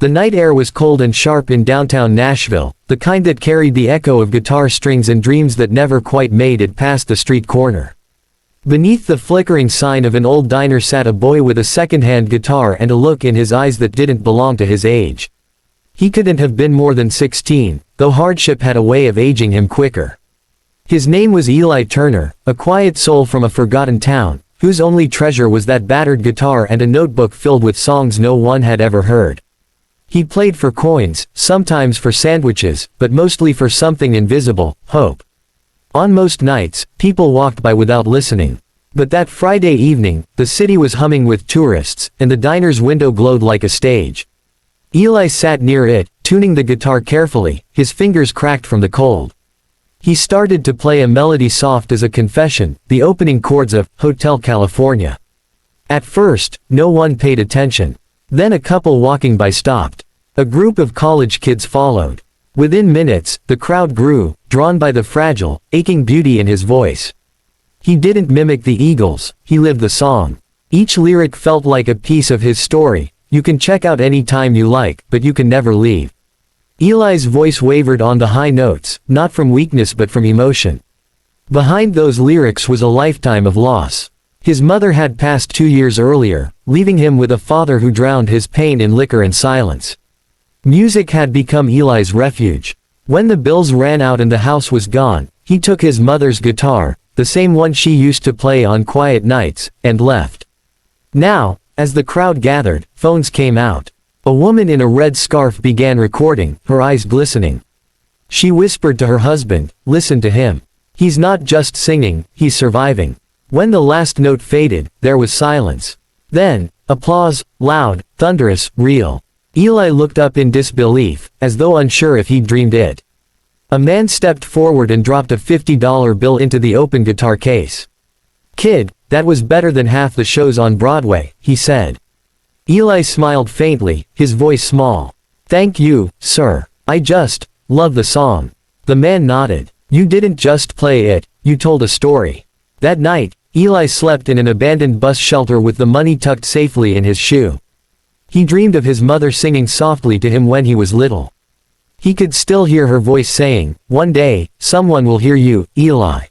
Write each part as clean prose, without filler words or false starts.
The night air was cold and sharp in downtown Nashville, the kind that carried the echo of guitar strings and dreams that never quite made it past the street corner. Beneath the flickering sign of an old diner sat a boy with a second-hand guitar and a look in his eyes that didn't belong to his age. He couldn't have been more than 16, though hardship had a way of aging him quicker. His name was Eli Turner, a quiet soul from a forgotten town, whose only treasure was that battered guitar and a notebook filled with songs no one had ever heard. He played for coins, sometimes for sandwiches, but mostly for something invisible, hope. On most nights, people walked by without listening. But that Friday evening, the city was humming with tourists, and the diner's window glowed like a stage. Eli sat near it, tuning the guitar carefully, his fingers cracked from the cold. He started to play a melody soft as a confession, the opening chords of Hotel California. At first, no one paid attention. Then a couple walking by stopped. A group of college kids followed. Within minutes, the crowd grew, drawn by the fragile, aching beauty in his voice. He didn't mimic the Eagles, he lived the song. Each lyric felt like a piece of his story. You can check out any time you like, but you can never leave. Eli's voice wavered on the high notes, not from weakness but from emotion. Behind those lyrics was a lifetime of loss. His mother had passed 2 years earlier, leaving him with a father who drowned his pain in liquor and silence. Music had become Eli's refuge. When the bills ran out and the house was gone, he took his mother's guitar, the same one she used to play on quiet nights, and left. Now, as the crowd gathered, phones came out. A woman in a red scarf began recording, her eyes glistening. She whispered to her husband, "Listen to him. He's not just singing, he's surviving." When the last note faded, there was silence. Then, applause, loud, thunderous, real. Eli looked up in disbelief, as though unsure if he'd dreamed it. A man stepped forward and dropped a $50 bill into the open guitar case. "Kid, that was better than half the shows on Broadway," he said. Eli smiled faintly, his voice small. "Thank you, sir. I just love the song." The man nodded. "You didn't just play it, you told a story." That night, Eli slept in an abandoned bus shelter with the money tucked safely in his shoe. He dreamed of his mother singing softly to him when he was little. He could still hear her voice saying, "One day, someone will hear you, Eli.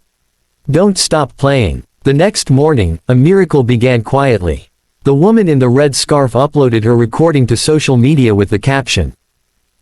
Don't stop playing." The next morning, a miracle began quietly. The woman in the red scarf uploaded her recording to social media with the caption,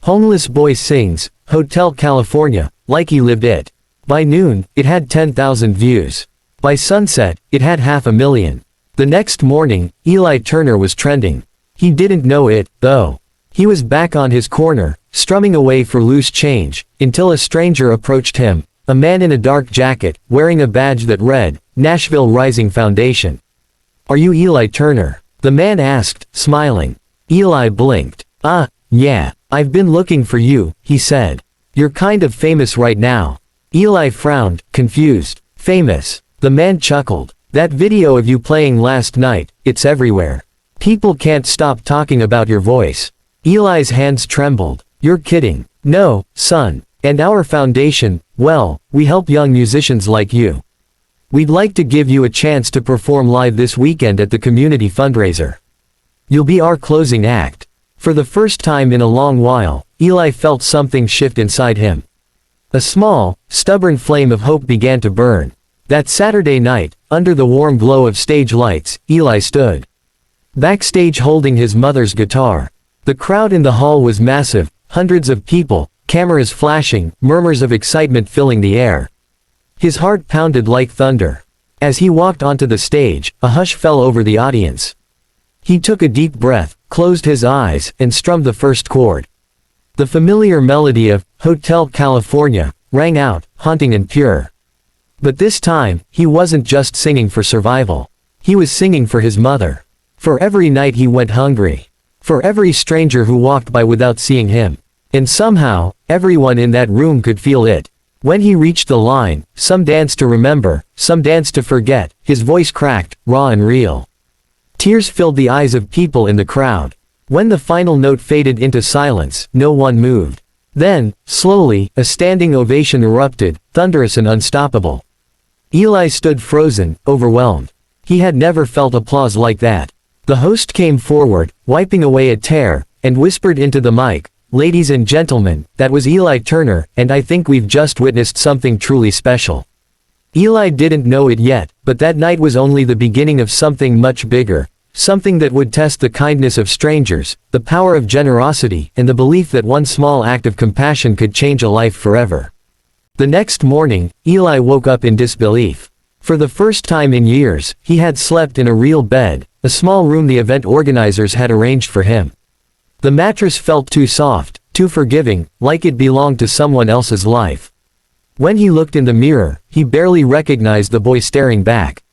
"Homeless boy sings, Hotel California, like he lived it." By noon, it had 10,000 views. By sunset, it had 500,000. The next morning, Eli Turner was trending. He didn't know it, though. He was back on his corner, strumming away for loose change, until a stranger approached him, a man in a dark jacket, wearing a badge that read, Nashville Rising Foundation. "Are you Eli Turner?" the man asked, smiling. Eli blinked. Yeah, I've been looking for you," he said. "You're kind of famous right now." Eli frowned, confused. "Famous?" The man chuckled. "That video of you playing last night, it's everywhere. People can't stop talking about your voice." Eli's hands trembled. "You're kidding." "No, son. And our foundation, well, we help young musicians like you. We'd like to give you a chance to perform live this weekend at the community fundraiser. You'll be our closing act." For the first time in a long while, Eli felt something shift inside him. A small, stubborn flame of hope began to burn. That Saturday night, under the warm glow of stage lights, Eli stood backstage holding his mother's guitar. The crowd in the hall was massive, hundreds of people, cameras flashing, murmurs of excitement filling the air. His heart pounded like thunder. As he walked onto the stage, a hush fell over the audience. He took a deep breath, closed his eyes, and strummed the first chord. The familiar melody of Hotel California rang out, haunting and pure. But this time, he wasn't just singing for survival. He was singing for his mother. For every night he went hungry. For every stranger who walked by without seeing him. And somehow, everyone in that room could feel it. When he reached the line, some danced to remember, some danced to forget, his voice cracked, raw and real. Tears filled the eyes of people in the crowd. When the final note faded into silence, no one moved. Then, slowly, a standing ovation erupted, thunderous and unstoppable. Eli stood frozen, overwhelmed. He had never felt applause like that. The host came forward, wiping away a tear, and whispered into the mic, "Ladies and gentlemen, that was Eli Turner, and I think we've just witnessed something truly special." Eli didn't know it yet, but that night was only the beginning of something much bigger, something that would test the kindness of strangers, the power of generosity, and the belief that one small act of compassion could change a life forever. The next morning, Eli woke up in disbelief. For the first time in years, he had slept in a real bed, a small room the event organizers had arranged for him. The mattress felt too soft, too forgiving, like it belonged to someone else's life. When he looked in the mirror, he barely recognized the boy staring back.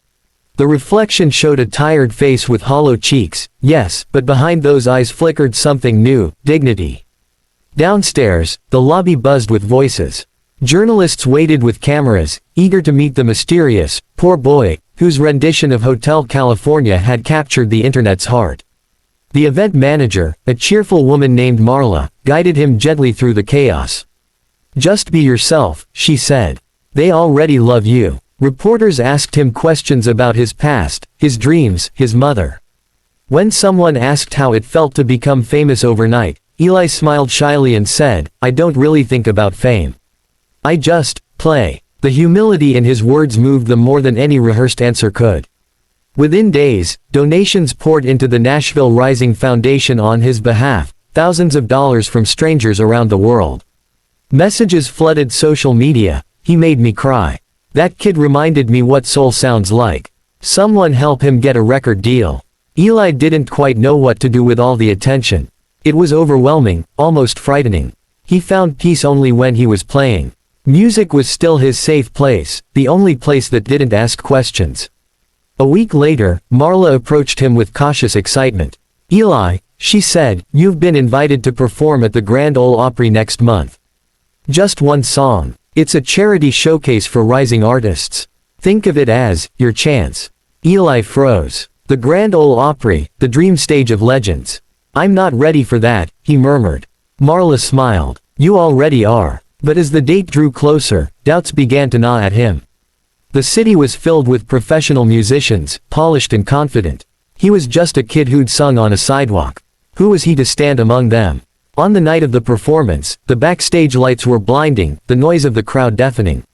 The reflection showed a tired face with hollow cheeks, yes, but behind those eyes flickered something new, dignity. Downstairs, the lobby buzzed with voices. Journalists waited with cameras, eager to meet the mysterious, poor boy, whose rendition of Hotel California had captured the internet's heart. The event manager, a cheerful woman named Marla, guided him gently through the chaos. "Just be yourself," she said. "They already love you." Reporters asked him questions about his past, his dreams, his mother. When someone asked how it felt to become famous overnight, Eli smiled shyly and said, "I don't really think about fame. I just play." The humility in his words moved them more than any rehearsed answer could. Within days, donations poured into the Nashville Rising Foundation on his behalf, thousands of dollars from strangers around the world. Messages flooded social media. "He made me cry. That kid reminded me what soul sounds like. Someone help him get a record deal." Eli didn't quite know what to do with all the attention. It was overwhelming, almost frightening. He found peace only when he was playing. Music was still his safe place, the only place that didn't ask questions. A week later, Marla approached him with cautious excitement. "Eli," she said, "you've been invited to perform at the Grand Ole Opry next month. Just one song. It's a charity showcase for rising artists. Think of it as your chance." Eli froze. The Grand Ole Opry, the dream stage of legends. "I'm not ready for that," he murmured. Marla smiled. "You already are." But as the date drew closer, doubts began to gnaw at him. The city was filled with professional musicians, polished and confident. He was just a kid who'd sung on a sidewalk. Who was he to stand among them? On the night of the performance, the backstage lights were blinding, the noise of the crowd deafening.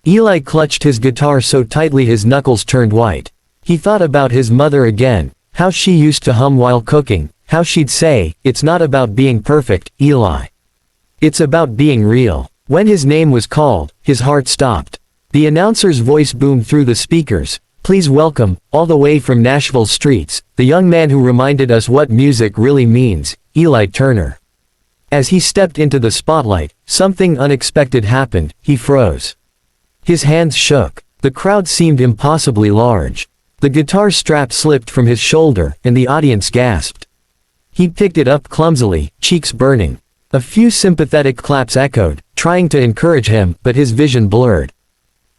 Eli clutched his guitar so tightly his knuckles turned white. He thought about his mother again, how she used to hum while cooking, how she'd say, "It's not about being perfect, Eli. It's about being real." When his name was called, his heart stopped. The announcer's voice boomed through the speakers. "Please welcome, all the way from Nashville's streets, the young man who reminded us what music really means, Eli Turner." As he stepped into the spotlight, something unexpected happened. He froze. His hands shook. The crowd seemed impossibly large. The guitar strap slipped from his shoulder, and the audience gasped. He picked it up clumsily, cheeks burning. A few sympathetic claps echoed, trying to encourage him, but his vision blurred.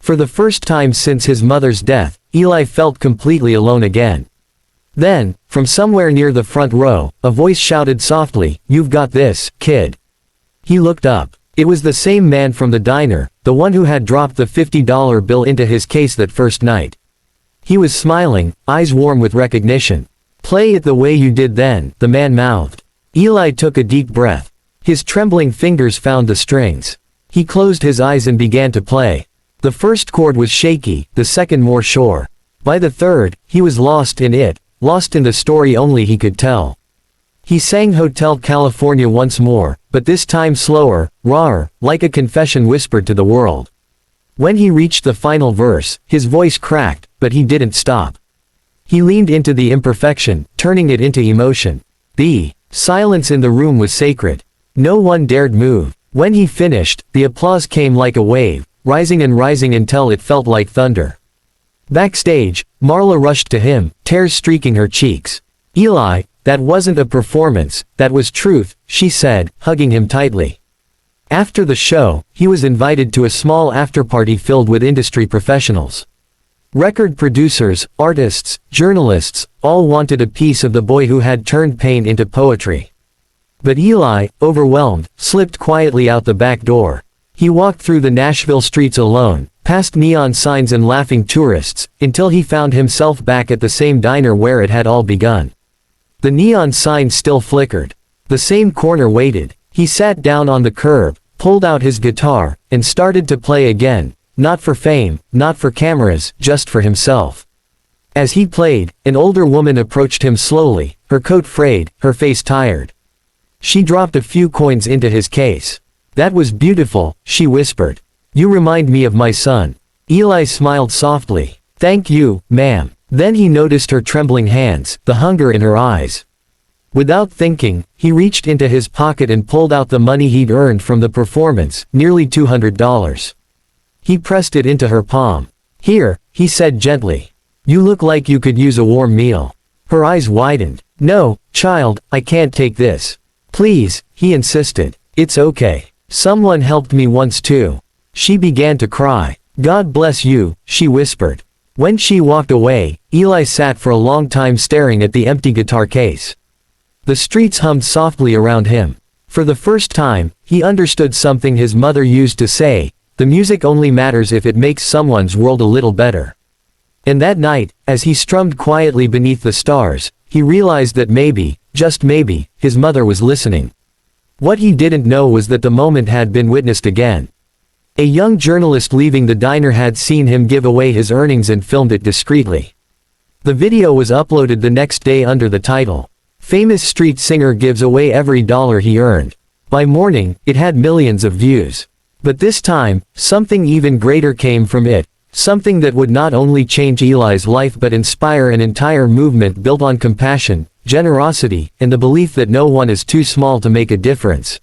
For the first time since his mother's death, Eli felt completely alone again. Then, from somewhere near the front row, a voice shouted softly, "You've got this, kid." He looked up. It was the same man from the diner, the one who had dropped the $50 bill into his case that first night. He was smiling, eyes warm with recognition. "Play it the way you did then," the man mouthed. Eli took a deep breath. His trembling fingers found the strings. He closed his eyes and began to play. The first chord was shaky, the second more sure. By the third, he was lost in it, lost in the story only he could tell. He sang Hotel California once more, but this time slower, rawer, like a confession whispered to the world. When he reached the final verse, his voice cracked, but he didn't stop. He leaned into the imperfection, turning it into emotion. The silence in the room was sacred. No one dared move. When he finished, the applause came like a wave, rising and rising until it felt like thunder. Backstage, Marla rushed to him, tears streaking her cheeks. "Eli, that wasn't a performance, that was truth," she said, hugging him tightly. After the show, he was invited to a small afterparty filled with industry professionals. Record producers, artists, journalists, all wanted a piece of the boy who had turned pain into poetry. But Eli, overwhelmed, slipped quietly out the back door. He walked through the Nashville streets alone, past neon signs and laughing tourists, until he found himself back at the same diner where it had all begun. The neon sign still flickered. The same corner waited. He sat down on the curb, pulled out his guitar, and started to play again, not for fame, not for cameras, just for himself. As he played, an older woman approached him slowly, her coat frayed, her face tired. She dropped a few coins into his case. "That was beautiful," she whispered. "You remind me of my son." Eli smiled softly. "Thank you, ma'am." Then he noticed her trembling hands, the hunger in her eyes. Without thinking, he reached into his pocket and pulled out the money he'd earned from the performance, nearly $200. He pressed it into her palm. "Here," he said gently. "You look like you could use a warm meal." Her eyes widened. "No, child, I can't take this." "Please," he insisted. "It's okay. Someone helped me once too." She began to cry. "God bless you," she whispered. When she walked away, Eli sat for a long time staring at the empty guitar case. The streets hummed softly around him. For the first time, he understood something his mother used to say, "The music only matters if it makes someone's world a little better." And that night, as he strummed quietly beneath the stars, he realized that maybe, just maybe, his mother was listening. What he didn't know was that the moment had been witnessed again. A young journalist leaving the diner had seen him give away his earnings and filmed it discreetly. The video was uploaded the next day under the title, "Famous Street Singer Gives Away Every Dollar He Earned." By morning, it had millions of views. But this time, something even greater came from it, something that would not only change Eli's life but inspire an entire movement built on compassion, generosity, and the belief that no one is too small to make a difference.